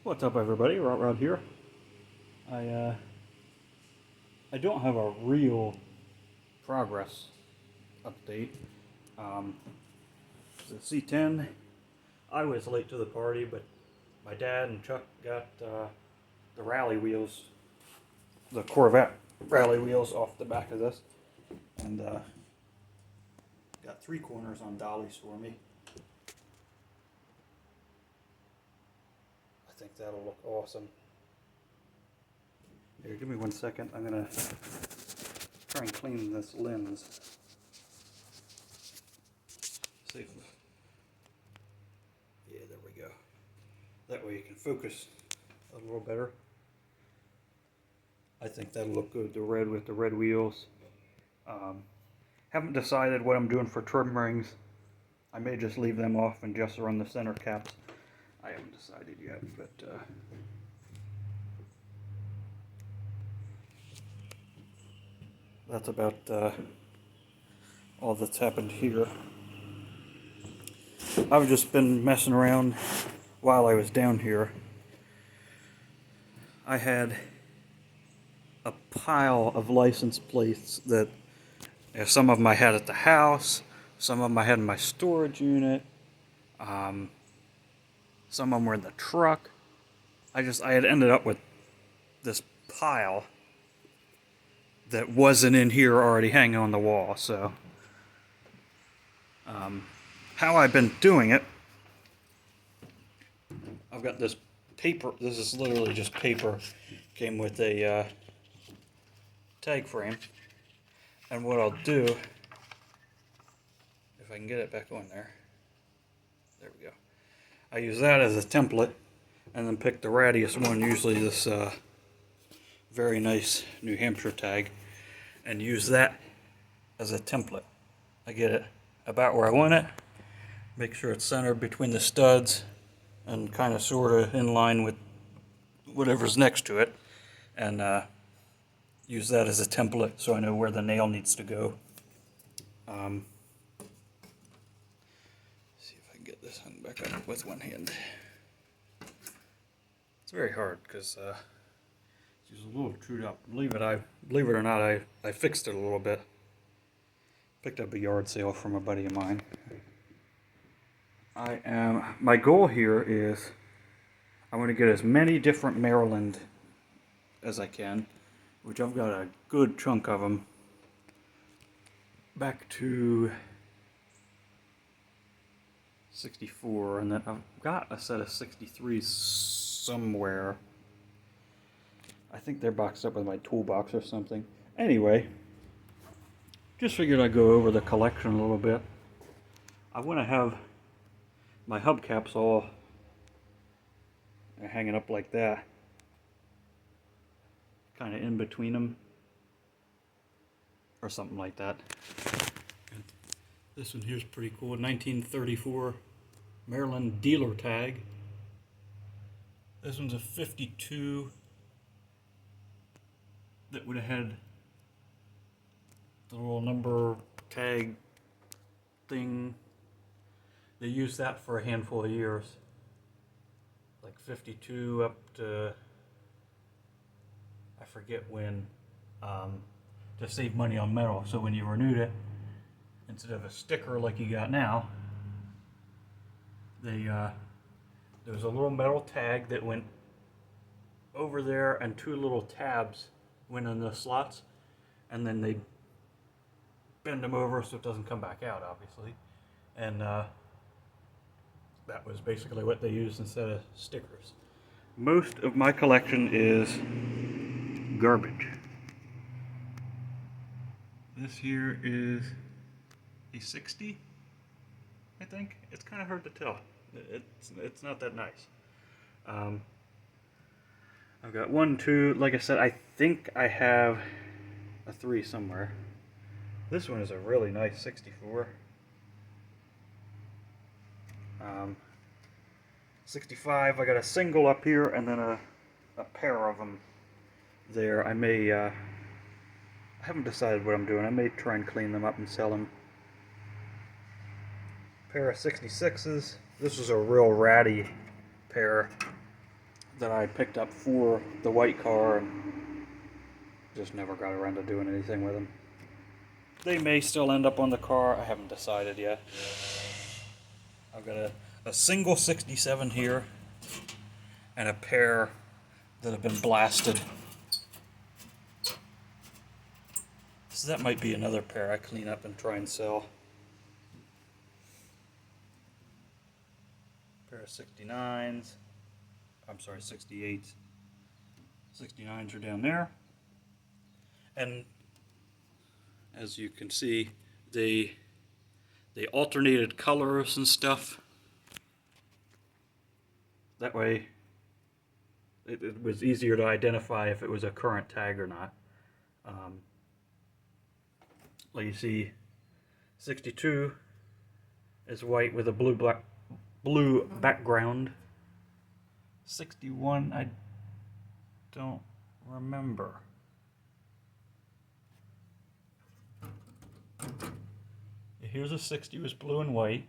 What's up, everybody? Rod here. I uh, I don't have a real progress update. Um, the C10. I was late to the party, but my dad and Chuck got the rally wheels, the Corvette rally wheels off the back of this, and got 3 corners on dollies for me. I think that'll look awesome. Here, give me 1 second. I'm gonna try and clean this lens. See if, yeah, there we go. That way you can focus a little better. I think that'll look good, the red with the red wheels. Haven't decided what I'm doing for trim rings. I may just leave them off and just run the center caps. I haven't decided yet, but that's about all that's happened here. I've just been messing around while I was down here. I had a pile of license plates that some of them I had at the house, some of them I had in my storage unit, some of them were in the truck. I had ended up with this pile that wasn't in here already hanging on the wall. So how I've been doing it, I've got this paper. This is literally just paper. Came with a tag frame. And what I'll do, if I can get it back on there, there we go. I use that as a template and then pick the rattiest one, usually this very nice New Hampshire tag, and use that as a template. I get it about where I want it, make sure it's centered between the studs and kind of sort of in line with whatever's next to it, and use that as a template so I know where the nail needs to go. See if I can get this hung back up with one hand. It's very hard because it's a little chewed up. Believe it or not, I fixed it a little bit. Picked up a yard sale from a buddy of mine. My goal here is I want to get as many different Maryland as I can, which I've got a good chunk of them, back to 64, and then I've got a set of 63s somewhere. I think they're boxed up with my toolbox or something. Anyway, just figured I'd go over the collection a little bit. I want to have my hubcaps all hanging up like that, kind of in between them, or something like that. And this one here's pretty cool, 1934 Maryland dealer tag. This one's a 52 that would have had the little number tag thing. They used that for a handful of years, like 52 up to I forget when, to save money on metal. So when you renewed it, instead of a sticker like you got now, there was a little metal tag that went over there, and 2 little tabs went in the slots, and then they bend them over so it doesn't come back out, obviously. And that was basically what they used instead of stickers. Most of my collection is garbage. This here is a 60, I think. It's kind of hard to tell. It's not that nice. I've got 1, 2, like I said, I think I have a 3 somewhere. This one is a really nice 64. 65, I got a single up here and then a pair of them there. I haven't decided what I'm doing. I may try and clean them up and sell them. Pair of 66s. This was a real ratty pair that I picked up for the white car and just never got around to doing anything with them. They may still end up on the car. I haven't decided yet. I've got a single 67 here and a pair that have been blasted. So that might be another pair I clean up and try and sell. Pair of 69s. I'm sorry, 68s. 69s are down there. And as you can see, they alternated colors and stuff. That way it was easier to identify if it was a current tag or not. Like you see, 62 is white with a blue background. 61, I don't remember. Here's a 60 was blue and white.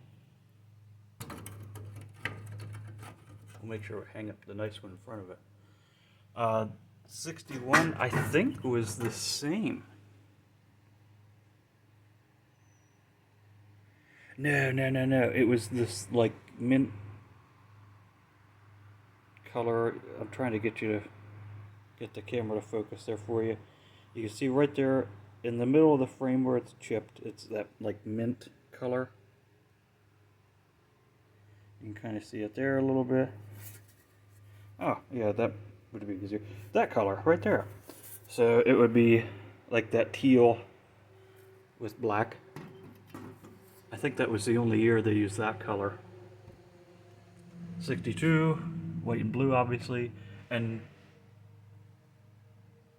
We'll make sure we hang up the nice one in front of it. 61, I think, was the same. No. It was this like mint color. I'm trying to get you to get the camera to focus there for you. You can see right there in the middle of the frame where it's chipped, it's that like mint color. You can kind of see it there a little bit. Oh, yeah, that would be easier. That color right there. So it would be like that teal with black. I think that was the only year they used that color. 62, white and blue obviously, and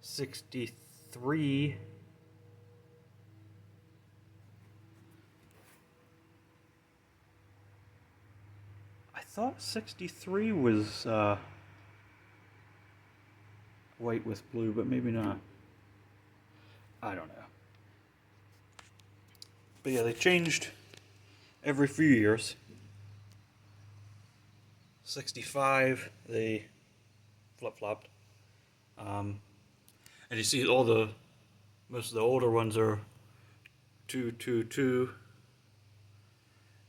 63 I thought 63 was white with blue, but maybe not. I don't know. But yeah, they changed every few years. 65, they flip-flopped. And you see most of the older ones are 222.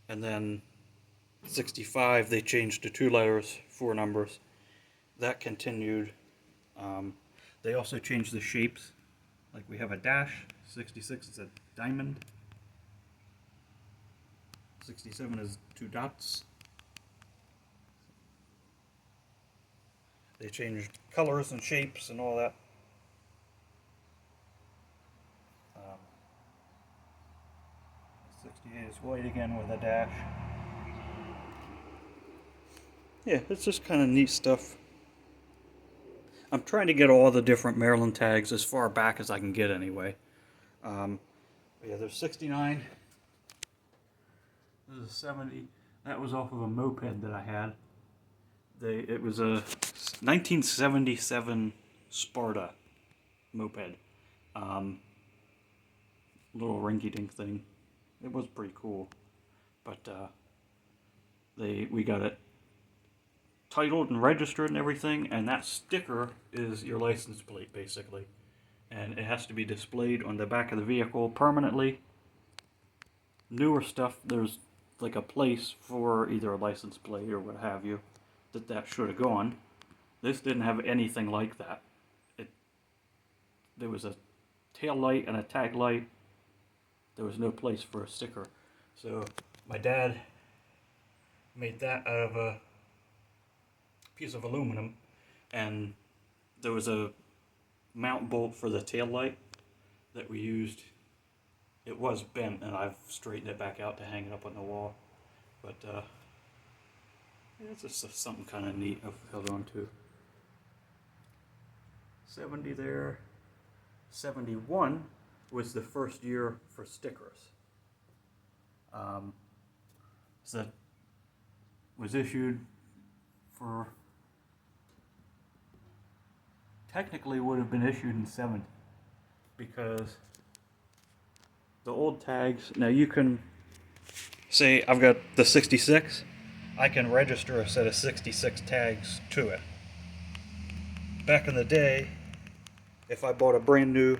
And then 65, they changed to 2 letters, 4 numbers. That continued. They also changed the shapes. Like we have a dash, 66 is a diamond. 67 is 2 dots. They changed colors and shapes and all that. 68 is white again with a dash. Yeah, it's just kind of neat stuff. I'm trying to get all the different Maryland tags as far back as I can get anyway. Yeah, there's 69. This is 70. That was off of a moped that I had. It was a 1977 Sparta moped. Little rinky-dink thing. It was pretty cool. But we got it titled and registered and everything, and that sticker is your license plate basically. And it has to be displayed on the back of the vehicle permanently. Newer stuff, there's like a place for either a license plate or what have you that should have gone. This didn't have anything like that. There was a tail light and a tag light. There was no place for a sticker. So my dad made that out of a piece of aluminum, and there was a mount bolt for the tail light that we used. It was bent, and I've straightened it back out to hang it up on the wall. But it's just something kind of neat I've held on to. 70 there. 71 was the first year for stickers. So that was issued for, technically would have been issued in 70, because the old tags, now you can say I've got the 66, I can register a set of 66 tags to it. back in the day, if I bought a brand new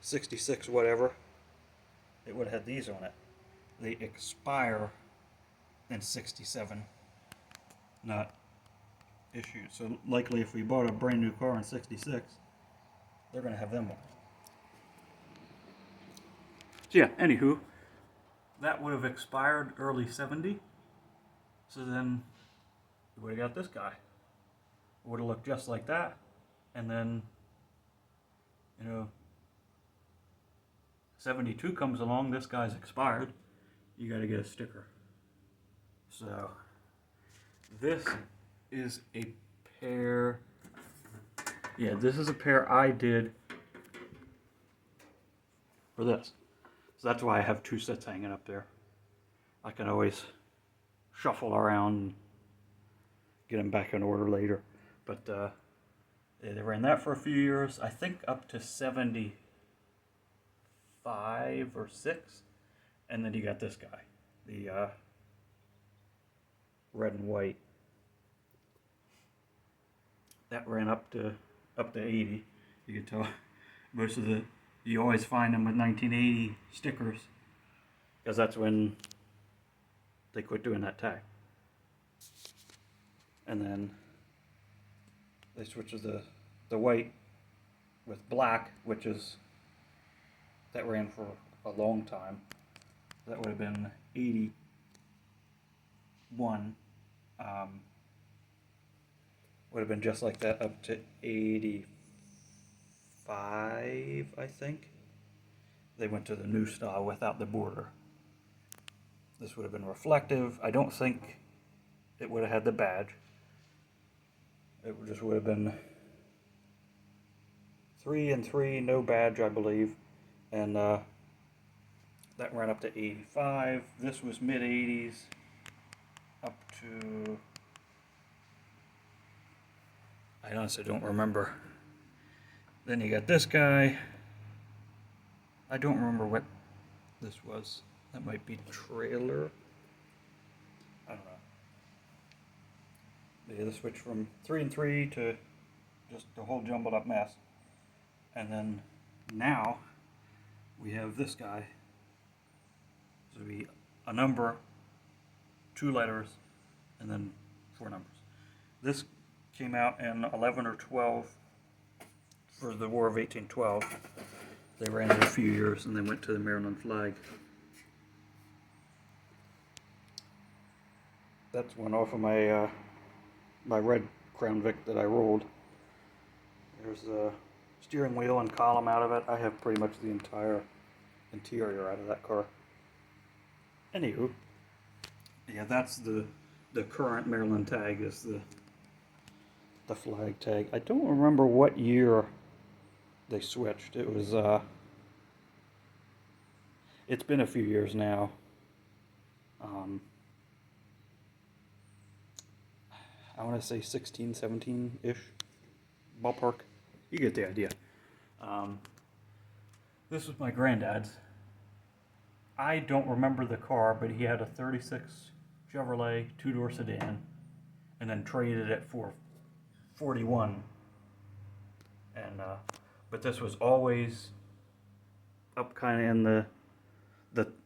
66 whatever, it would have had these on it. They expire in 67, not issued. So likely if we bought a brand new car in 66, they're going to have them on. So yeah, anywho, that would have expired early 70. So then we would have got this guy. It would have looked just like that. And then, 72 comes along, this guy's expired. You got to get a sticker. So this is a pair. Yeah, this is a pair I did for this. So that's why I have two sets hanging up there. I can always shuffle around and get them back in order later. But they ran that for a few years. I think up to 75 or 6. And then you got this guy, the red and white. That ran up to 80. You can tell most of you always find them with 1980 stickers, because that's when they quit doing that tag. And then they switched to the white with black, that ran for a long time. That would have been 81. Would have been just like that up to 85, I think. They went to the new style without the border. This would have been reflective. I don't think it would have had the badge. It just would have been 3 and 3, no badge, I believe. And that ran up to 85. This was mid 80s up to, I honestly don't remember. Then you got this guy. I don't remember what this was. That might be trailer. I don't know. They had to switch from 3 and 3 to just a whole jumbled up mess. And then now we have this guy. So it'll be a number, 2 letters, and then 4 numbers. This came out in 11 or 12 for the War of 1812. They ran it a few years and then went to the Maryland flag. That's one off of my my red Crown Vic that I rolled. There's a steering wheel and column out of it. I have pretty much the entire interior out of that car. Anywho, yeah, that's the current Maryland tag, is the flag tag. I don't remember what year they switched. It was it's been a few years now. I want to say 16, 17-ish ballpark. You get the idea. This was my granddad's. I don't remember the car, but he had a 36 Chevrolet 2-door sedan, and then traded it for 41. And but this was always up kind of in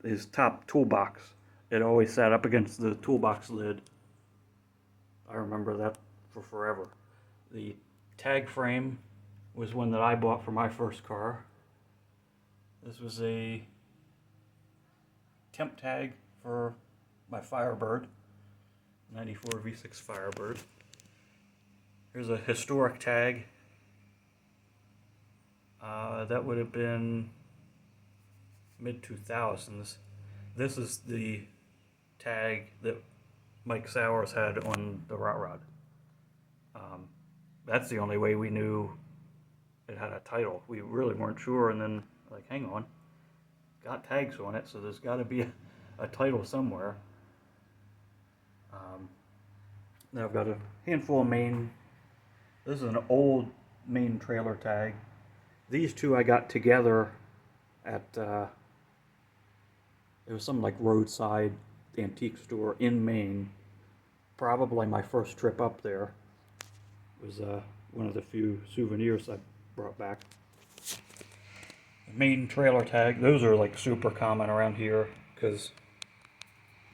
his top toolbox. It always sat up against the toolbox lid. I remember that for forever. The tag frame was one that I bought for my first car. This was a temp tag for my Firebird, 94 V6 Firebird. Here's a historic tag. That would have been mid-2000s. This is the tag that Mike Sowers had on the Rot Rod. That's the only way we knew it had a title. We really weren't sure, and then, like, hang on, got tags on it, so there's got to be a title somewhere. Now I've got a handful of Maine. This is an old Maine trailer tag. These two I got together at, it was some like roadside antique store in Maine. Probably my first trip up there was one of the few souvenirs I brought back. The Maine trailer tag, those are like super common around here because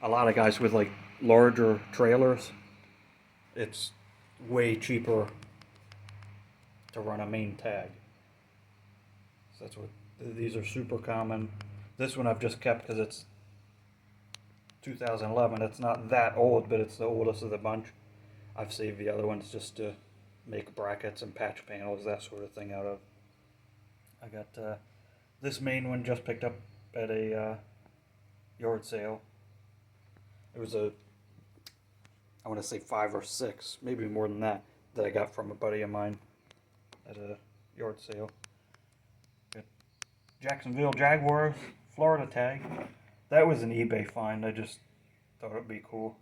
a lot of guys with like larger trailers, it's way cheaper to run a Maine tag. So that's what, these are super common. This one I've just kept because it's 2011. It's not that old, but it's the oldest of the bunch. I've saved the other ones just to make brackets and patch panels, that sort of thing out of. I got this Maine one just picked up at a yard sale. It was a, I want to say 5 or 6, maybe more than that I got from a buddy of mine at a yard sale. Got Jacksonville Jaguars Florida tag. That was an eBay find. I just thought it'd be cool.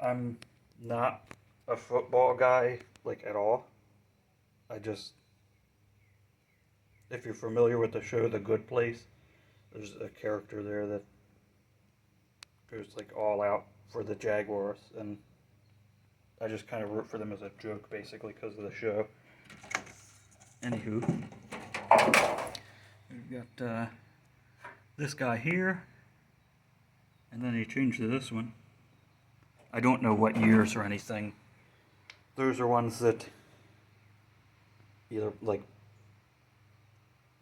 I'm not a football guy, like, at all. I just, if you're familiar with the show The Good Place, there's a character there that goes like all out for the Jaguars, and I just kind of root for them as a joke, basically, because of the show. Anywho, we've got this guy here, and then he changed to this one. I don't know what years or anything. Those are ones that either, like,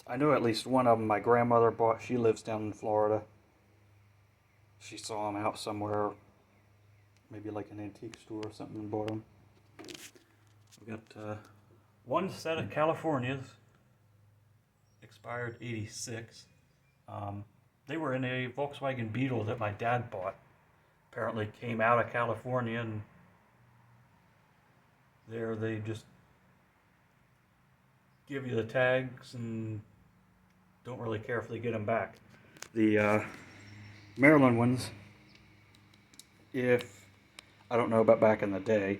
I know at least one of them my grandmother bought. She lives down in Florida. She saw them out somewhere, maybe like an antique store or something, and bought them. We got one set of Californias, expired 86. They were in a Volkswagen Beetle that my dad bought. Apparently came out of California, and there they just give you the tags and don't really care if they get them back. The Maryland ones, if, I don't know about back in the day,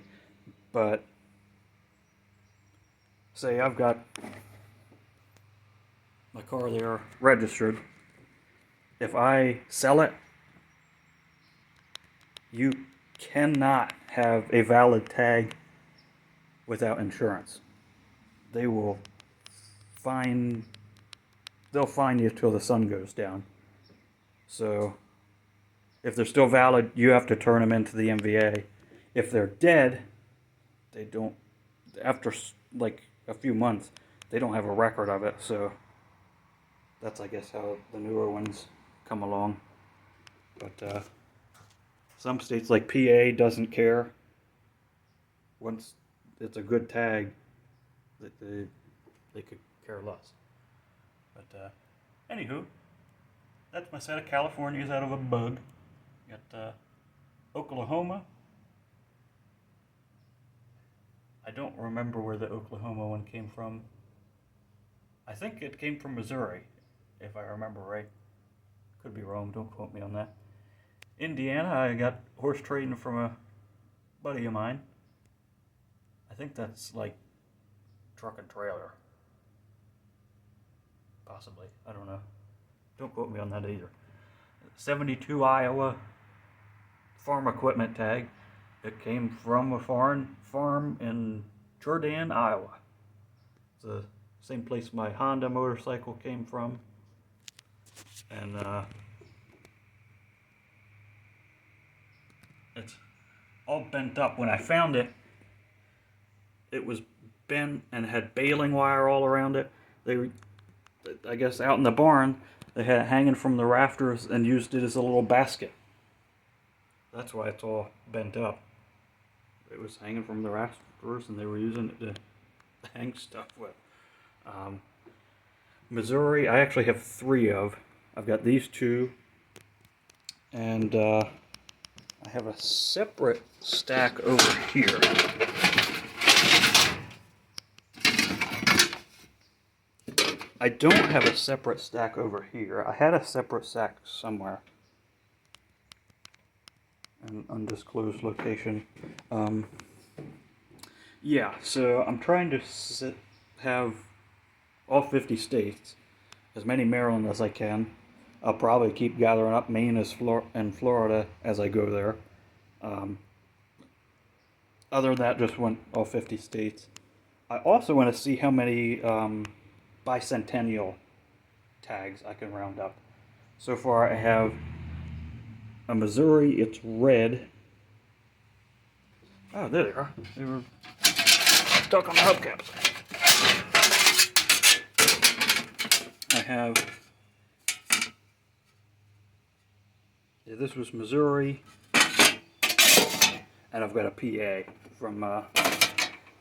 but say I've got my car there registered. If I sell it, you cannot have a valid tag without insurance. They will they'll fine you till the sun goes down. So if they're still valid, you have to turn them into the MVA. If they're dead, they don't, after like a few months, they don't have a record of it. So that's, I guess, how the newer ones come along. But some states like PA doesn't care. Once it's a good tag, that they could care less. But anywho, that's my set of Californias out of a bug. Got Oklahoma. I don't remember where the Oklahoma one came from. I think it came from Missouri, if I remember right. Could be wrong, don't quote me on that. Indiana, I got horse trading from a buddy of mine. I think that's like truck and trailer. Possibly, I don't know. Don't quote me on that either. 72 Iowa farm equipment tag. It came from a farm in Jordan, Iowa. It's the same place my Honda motorcycle came from. And it's all bent up. When I found it, it was bent and had baling wire all around it. They were, I guess, out in the barn, they had it hanging from the rafters and used it as a little basket. That's why it's all bent up. It was hanging from the rafters and they were using it to hang stuff with. Missouri, I actually have 3 of. I've got these 2, and I have a separate stack over here. I don't have a separate stack over here. I had a separate stack somewhere. An undisclosed location. Yeah, so I'm trying to have all 50 states, as many Maryland as I can. I'll probably keep gathering up Maine and Florida as I go there. Other than that, just want all 50 states. I also want to see how many bicentennial tags I can round up. So far, I have a Missouri. It's red. Oh, there they are. They were stuck on the hubcaps. I have. Yeah, this was Missouri, and I've got a PA from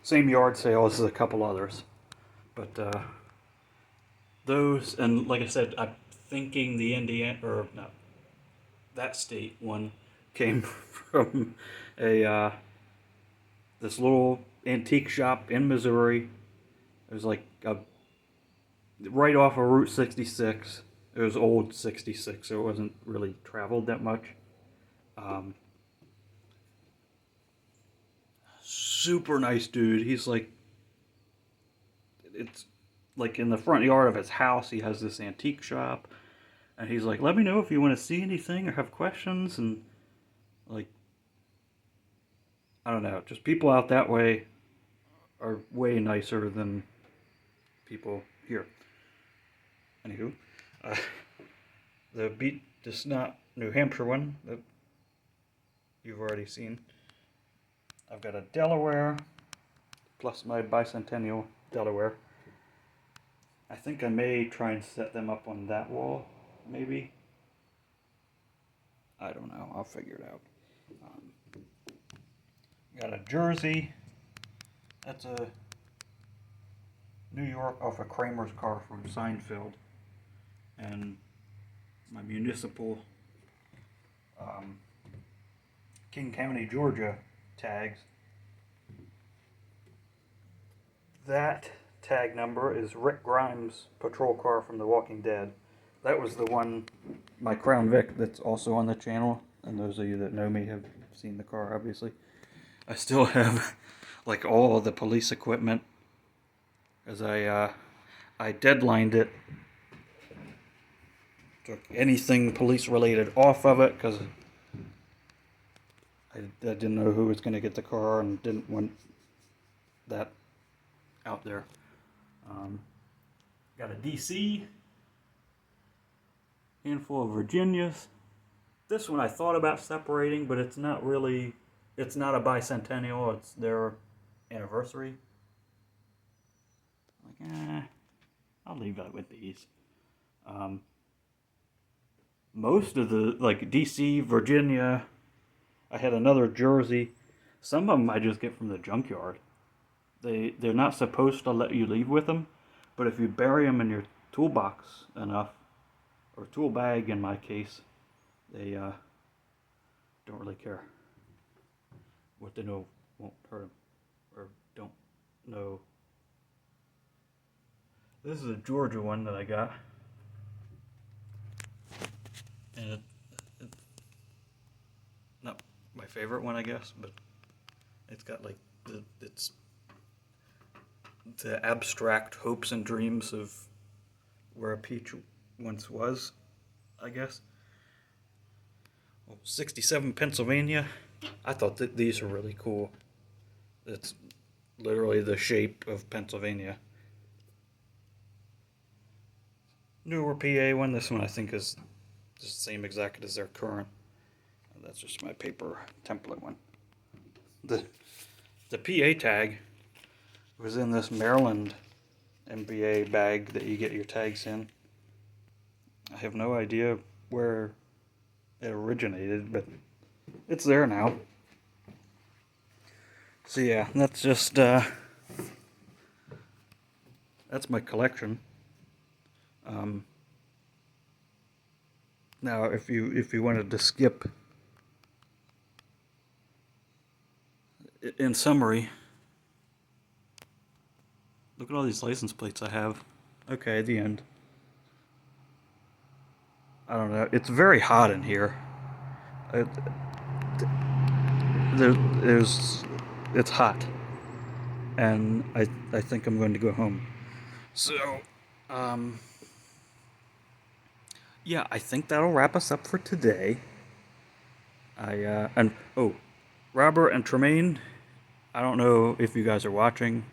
same yard sale as a couple others. But those, and like I said, I'm thinking the Indiana, or no, that state one came from a this little antique shop in Missouri. It was like right off of Route 66. It was old 66, so it wasn't really traveled that much. Um, Super nice dude. He's like, it's like in the front yard of his house. He has this antique shop, and he's like, "Let me know if you want to see anything or have questions." And like, I don't know, just people out that way are way nicer than people here. Anywho, uh, the Beat the Snot New Hampshire one that you've already seen. I've got a Delaware plus my bicentennial Delaware. I think I may try and set them up on that wall, maybe. I don't know. I'll figure it out. Got a Jersey. That's a New York off a Kramer's car from Seinfeld. And my municipal King County, Georgia tags. That tag number is Rick Grimes' patrol car from The Walking Dead. That was the one, my Crown Vic, that's also on the channel. And those of you that know me have seen the car, obviously. I still have like all the police equipment, as I deadlined it. Took anything police related off of it because I didn't know who was going to get the car and didn't want that out there. Got a DC, handful of Virginias. This one I thought about separating, but it's not really, it's not a bicentennial, it's their anniversary. Like, I'll leave that with these. Most of the, like DC, Virginia, I had another Jersey. Some of them I just get from the junkyard. They're not supposed to let you leave with them, but if you bury them in your toolbox enough, or tool bag in my case, they don't really care. What they know won't hurt them, or don't know. This is a Georgia one that I got, and it's not my favorite one, I guess, but it's got like it's the abstract hopes and dreams of where a peach once was, I guess. Well, 67 Pennsylvania. I thought that these are really cool. It's literally the shape of Pennsylvania. Newer PA one. This one I think is the same exact as their current. That's just my paper template one. The PA tag was in this Maryland MBA bag that you get your tags in. I have no idea where it originated, but it's there now. So yeah, that's just that's my collection. Now, if you wanted to skip, in summary, look at all these license plates I have. Okay, the end. I don't know. It's very hot in here. It's hot, and I think I'm going to go home. So, yeah, I think that'll wrap us up for today. And oh, Robert and Tremaine, I don't know if you guys are watching.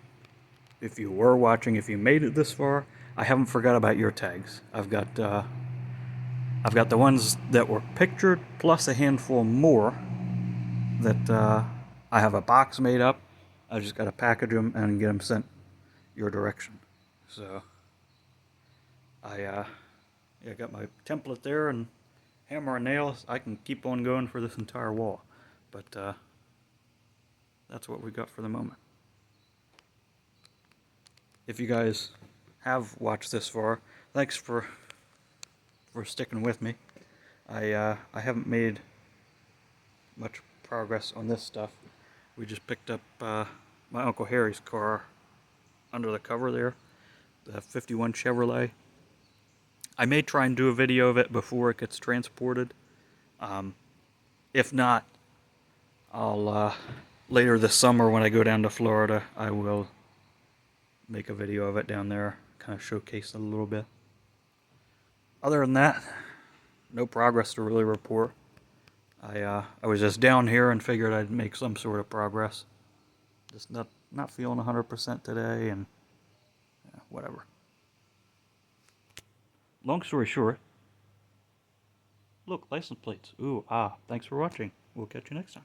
if you were watching, if you made it this far, I haven't forgot about your tags. I've got the ones that were pictured, plus a handful more that I have a box made up. I just got to package them and get them sent your direction. So I got my template there, and hammer and nails. I can keep on going for this entire wall, but that's what we got for the moment. If you guys have watched this far, thanks for sticking with me. I haven't made much progress on this stuff. We just picked up my Uncle Harry's car under the cover there, the 51 Chevrolet. I may try and do a video of it before it gets transported. If not, I'll later this summer when I go down to Florida, I will make a video of it down there, kind of showcase it a little bit. Other than that, no progress to really report. I was just down here and figured I'd make some sort of progress. Just not feeling 100% today, and yeah, whatever. Long story short, look, license plates. Ooh, thanks for watching. We'll catch you next time.